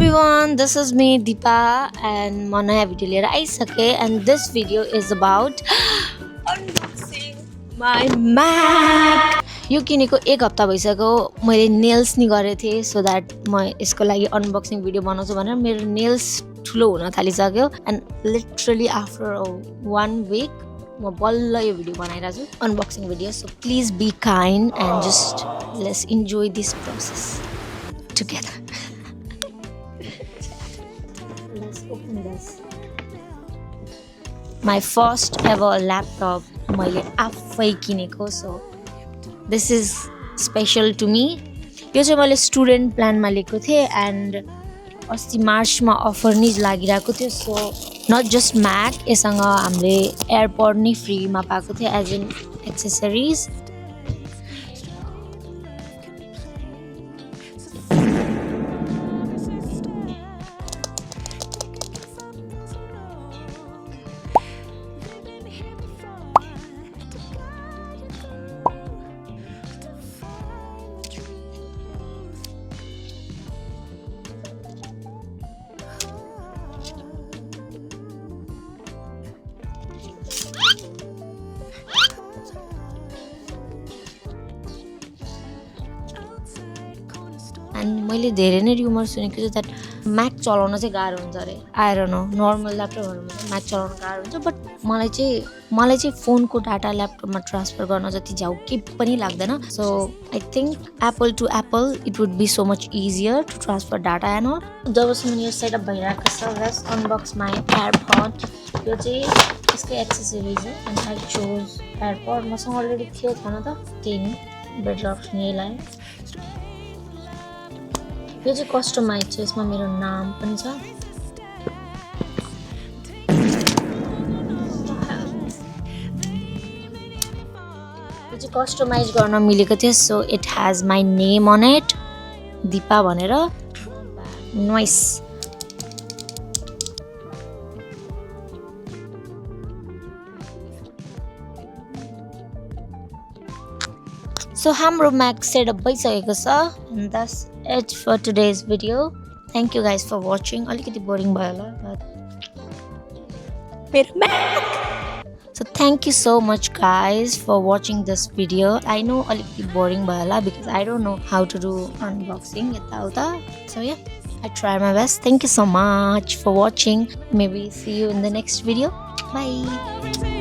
everyone, this is me Deepa and म नयाँ video लिएर आइसके and this video is about unboxing my Mac. यो किनेको एक हप्ता भइसक्यो मैले नेल्स नि गरेको थिएँ so that म यसको लागि अनबक्सिङ भिडियो बनाउँछु भनेर मेरो नेल्स ठुलो हुन थालिसक्यो and literally after 1 week म बल्ल यो भिडियो बनाइरहेको छु unboxing video so please be kind and just let's enjoy this process together. Let's open this. My first ever laptop मैले आफै किनेको so this is special to me. यो चाहिँ मैले student प्लानमा लिएको थिएँ and अस्ति मार्चमा अफर नि लागिरहेको थियो so not just Mac यससँग हामीले एयरपोड नि फ्रीमा पाएको थियो as in accessories. And मैले धेरै नै rumor सुनेको छु that Mac चलाउन चाहिँ गाह्रो हुन्छ अरे. I don't know, normal ल्यापटपहरुमा Mac चलाउन गाह्रो हुन्छ but मलाई चाहिँ फोनको डाटा ल्यापटपमा ट्रान्सफर गर्न जति झ्याउ के पनि लाग्दैन. So I think Apple to Apple it would be so much easier to transfer data and all. जबसम्म यो सेटअप भइरहेको छ let's unbox my AirPod. यो चाहिँ यसकै एक्सेसरिज हो and I chose AirPod. मसँग अलरेडी थियो छैन त त्यही नि बेटर अप्सन यही लाग्यो. यो चाहिँ कस्टमाइज छ यसमा मेरो नाम पनि छ. यो चाहिँ कस्टमाइज गर्न मिलेको थियो so it has my name on it Dipa भनेर. नाइस. So हाम्रो Mac setup भइसकेको छ and that's it for today's video. Thank you guys for watching. अलिकति बोरिङ भयो होला but मेरो Mac. So thank you so much guys for watching this video. I know अलिकति boring भयो होला because I don't know how to do unboxing यताउता. So yeah, I try my best. Thank you so much for watching. Maybe see you in the next video. Bye.